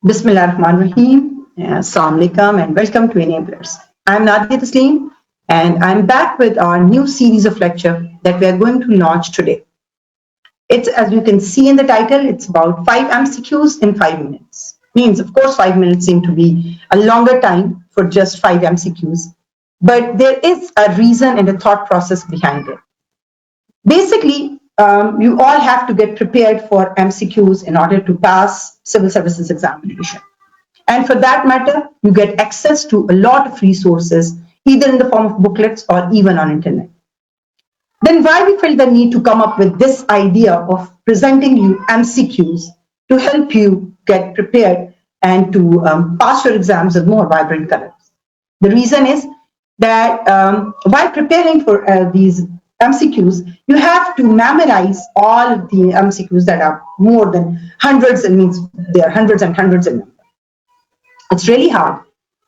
Bismillahirrahmanirrahim. Assalamu alaikum and welcome to Enablers. I'm Nadia Tasleem and I'm back with our new series of lecture that we are going to launch today. It's, as you can see in the title, it's about 5 MCQs in 5 minutes. Means, of course, 5 minutes seem to be a longer time for just 5 MCQs, but there is a reason and a thought process behind it. Basically, you all have to get prepared for MCQs in order to pass civil services examination. And for that matter, you get access to a lot of resources, either in the form of booklets or even on internet. Then why we felt the need to come up with this idea of presenting you MCQs to help you get prepared and to pass your exams with more vibrant colors. The reason is that while preparing for these MCQs, you have to memorize all of the MCQs that are more than hundreds. It means there are hundreds and hundreds in number. It's really hard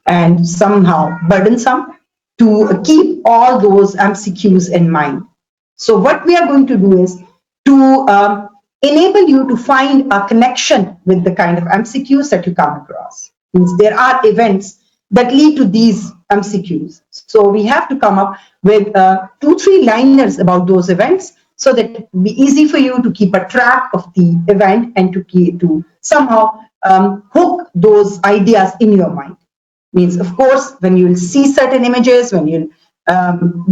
and somehow burdensome to keep all those MCQs in mind. So what we are going to do is to enable you to find a connection with the kind of MCQs that you come across. Means there are events that lead to these MCQs. So we have to come up with 2-3 liners about those events so that it will be easy for you to keep a track of the event and to somehow hook those ideas in your mind. Means, of course, when you will see certain images, when you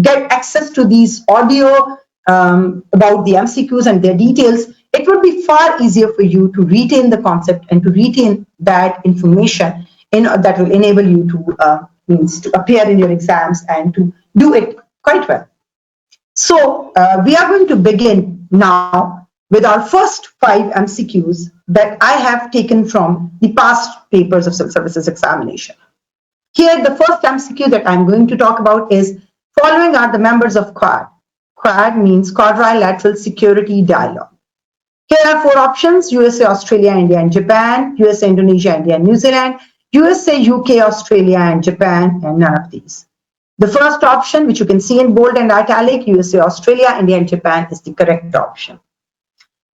get access to these audio about the MCQs and their details, it would be far easier for you to retain the concept and to retain that information that will enable you to appear in your exams and to do it quite well. So we are going to begin now with our first 5 MCQs that I have taken from the past papers of civil services examination. Here, the first MCQ that I'm going to talk about is following are the members of QUAD. QUAD means Quadrilateral Security Dialogue. Here are 4 options: USA, Australia, India, and Japan, USA, Indonesia, India, and New Zealand, USA, UK, Australia, and Japan, and none of these. The first option, which you can see in bold and italic, USA, Australia, India, and Japan, is the correct option.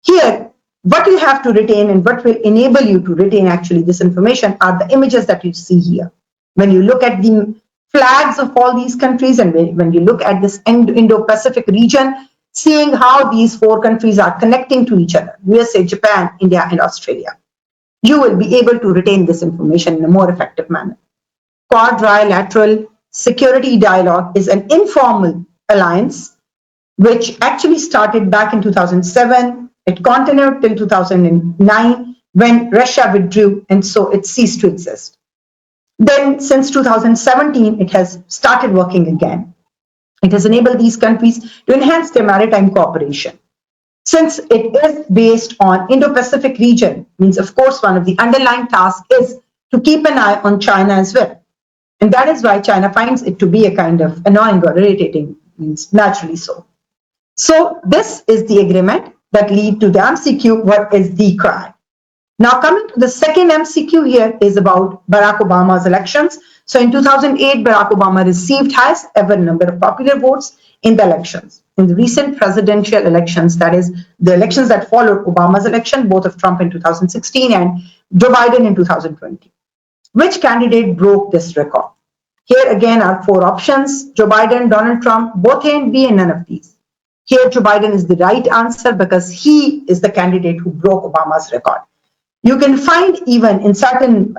Here, what you have to retain and what will enable you to retain actually this information are the images that you see here. When you look at the flags of all these countries and when you look at this Indo-Pacific region, seeing how these 4 countries are connecting to each other, USA, Japan, India, and Australia, you will be able to retain this information in a more effective manner. Quadrilateral Security Dialogue is an informal alliance which actually started back in 2007. It continued till 2009 when Russia withdrew, and so it ceased to exist. Then since 2017, it has started working again. It has enabled these countries to enhance their maritime cooperation. Since it is based on Indo-Pacific region, means of course one of the underlying tasks is to keep an eye on China as well. And that is why China finds it to be a kind of annoying or irritating, means naturally so. So this is the agreement that lead to the MCQ, what is the QUAD. Now coming to the second MCQ here is about Barack Obama's elections. So in 2008, Barack Obama received highest ever number of popular votes in the elections. In the recent presidential elections, that is the elections that followed Obama's election, both of Trump in 2016 and Joe Biden in 2020. Which candidate broke this record? Here again are 4 options: Joe Biden, Donald Trump, both A and B, and none of these. Here Joe Biden is the right answer because he is the candidate who broke Obama's record. You can find even in certain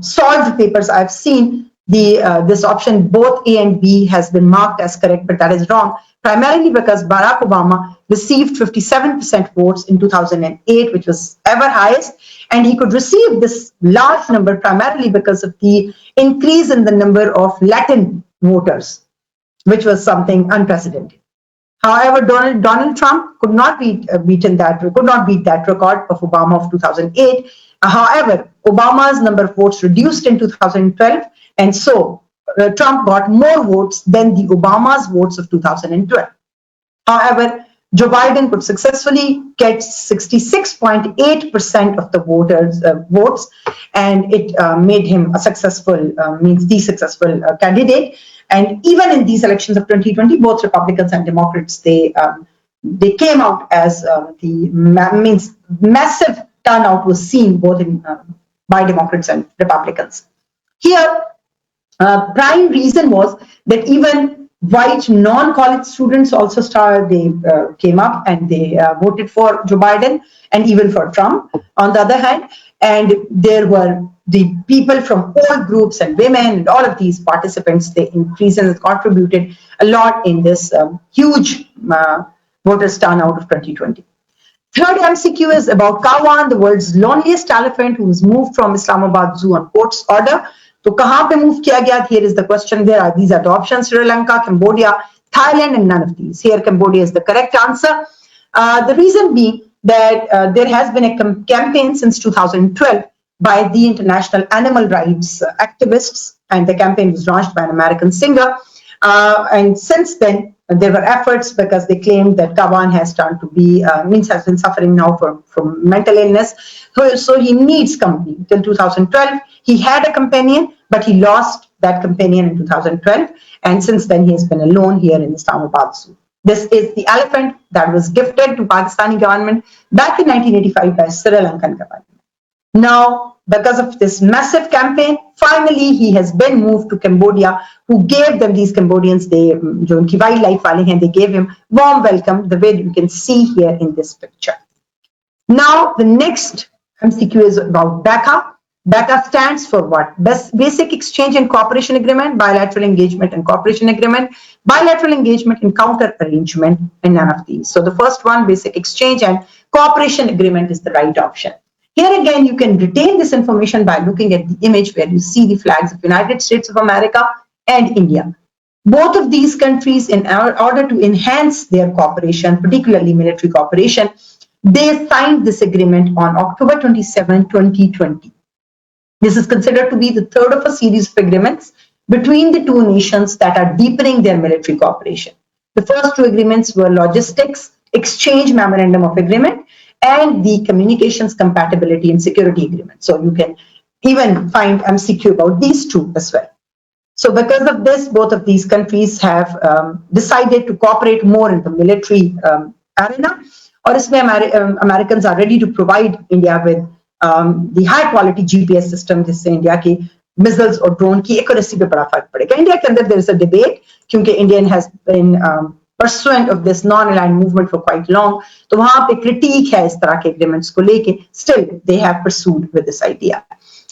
solved papers I've seen this option both A and B has been marked as correct, but that is wrong, primarily because Barack Obama received 57% votes in 2008, which was ever highest, and he could receive this large number primarily because of the increase in the number of Latin voters, which was something unprecedented. However, Donald Trump could not beat that record of Obama of 2008. However, Obama's number of votes reduced in 2012, and so Trump got more votes than the Obama's votes of 2012. However, Joe Biden could successfully get 66.8% of the voters' votes, and it made him a successful, candidate. And even in these elections of 2020, both Republicans and Democrats, they came out as massive turnout was seen both in by Democrats and Republicans. Here, prime reason was that even white non-college students also came up and they voted for Joe Biden and even for Trump on the other hand. And there were the people from all groups and women and all of these participants, they increased and contributed a lot in this huge voters turnout of 2020. Third MCQ is about KAWAN, the world's loneliest elephant who was moved from Islamabad Zoo on court's order. So kahan pe move kiya gaya? Here is the question. These are the options: Sri Lanka, Cambodia, Thailand, and none of these. Here Cambodia is the correct answer. The reason being that there has been a campaign since 2012 by the international animal rights activists, and the campaign was launched by an American singer. And since then, there were efforts because they claimed that KAWAN has turned to be, has been suffering now from mental illness. So he needs company. Till 2012, he had a companion, but he lost that companion in 2012. And since then, he has been alone here in Islamabad Zoo. This is the elephant that was gifted to Pakistani government back in 1985 by Sri Lankan government. Now, because of this massive campaign, finally he has been moved to Cambodia, who gave them, these Cambodians, they wildlife wale hain, they gave him warm welcome, the way you can see here in this picture. Now, the next MCQ is about BACA. BACA stands for what? Basic Exchange and Cooperation Agreement, Bilateral Engagement and Cooperation Agreement, Bilateral Engagement and Counter Arrangement, and none of these. So the first one, Basic Exchange and Cooperation Agreement, is the right option. Here again, you can retain this information by looking at the image where you see the flags of United States of America and India. Both of these countries, in order to enhance their cooperation, particularly military cooperation, they signed this agreement on October 27, 2020. This is considered to be the third of a series of agreements between the two nations that are deepening their military cooperation. The first two agreements were Logistics Exchange Memorandum of Agreement and the Communications Compatibility and Security Agreement. So you can even find MCQ about these two as well. So because of this, both of these countries have decided to cooperate more in the military arena. Or Americans are ready to provide India with the high quality GPS system, जिससे India की missiles और drone की accuracy पे बड़ा फर्क पड़ेगा. India के अंदर there is a debate क्योंकि Indian has been pursuant of this non-aligned movement for quite long. तो वहाँ पे critique है इस तरह के agreements को लेके. Still, they have pursued with this idea.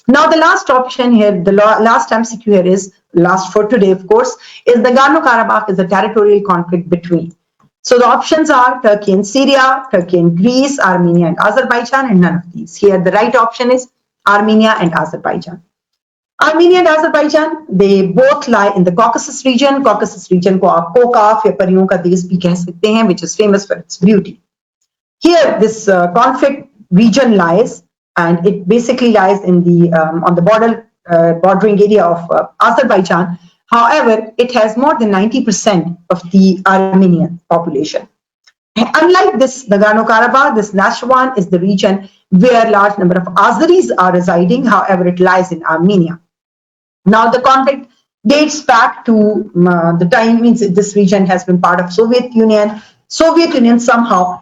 Now, the last option here, the last MCQ here is, last for today, of course, is the Nagorno-Karabakh is a territorial conflict between. So the options are Turkey and Syria, Turkey and Greece, Armenia and Azerbaijan, and none of these. Here, the right option is Armenia and Azerbaijan. Armenia and Azerbaijan, they both lie in the Caucasus region. Caucasus region को आप कोकाफ या परियों का देश भी कह सकते हैं, which is famous for its beauty. Here, this conflict region lies, and it basically lies in the on the bordering area of Azerbaijan. However, it has more than 90% of the Armenian population. Unlike this Nagorno-Karabakh, this Nachal is the region where a large number of Azeris are residing. However, it lies in Armenia. Now, the conflict dates back to the time, means this region has been part of Soviet Union. Soviet Union somehow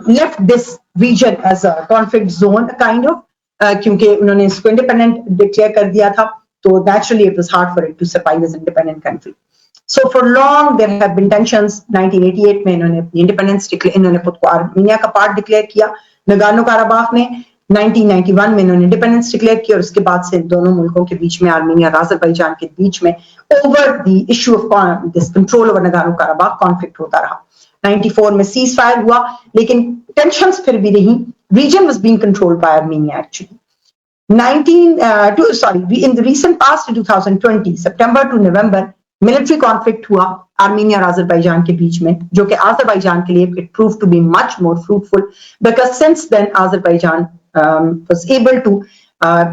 left this region as a conflict zone, kind of, क्योंकि उन्होंने इसको independent declare कर दिया था. So naturally, it was hard for it to survive as an independent country. So for long, there have been tensions. 1988 में इन्होंने अपनी independence declare, इन्होंने खुद को आर्मीनिया का part declare किया. नगानो-काराबाख में 1991 में इन्होंने independence declare किया और उसके बाद से दोनों मुल्कों के बीच में, आर्मीनिया और अज़रबैजान के बीच में, over the issue of this control over नगानो-काराबाख conflict होता रहा. 94 में ceasefire हुआ, लेकिन tensions फिर भी रही. Region was being controlled by Armenia actually. In the recent past, in 2020, September to November, military conflict हुआ Armenia और Azerbaijan के बीच में, जो कि Azerbaijan के लिए it proved to be much more fruitful because since then Azerbaijan was able to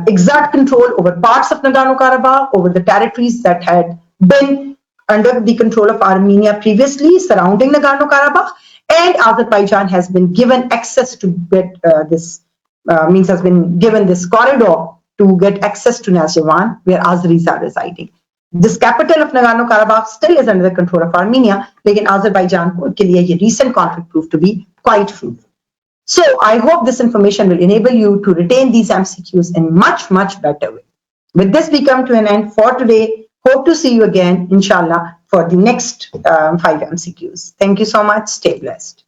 exert control over parts of Nagorno-Karabakh, over the territories that had been under the control of Armenia previously surrounding Nagorno-Karabakh, and Azerbaijan has been given access to get has been given this corridor to get access to Nakhchivan, where Azeris are residing. This capital of Nagorno-Karabakh still is under the control of Armenia, लेकिन Azerbaijan के लिए ये recent conflict proved to be quite fruitful. So I hope this information will enable you to retain these MCQs in much, much better way. With this, we come to an end for today. Hope to see you again, inshallah, for the next 5 MCQs. Thank you so much. Stay blessed.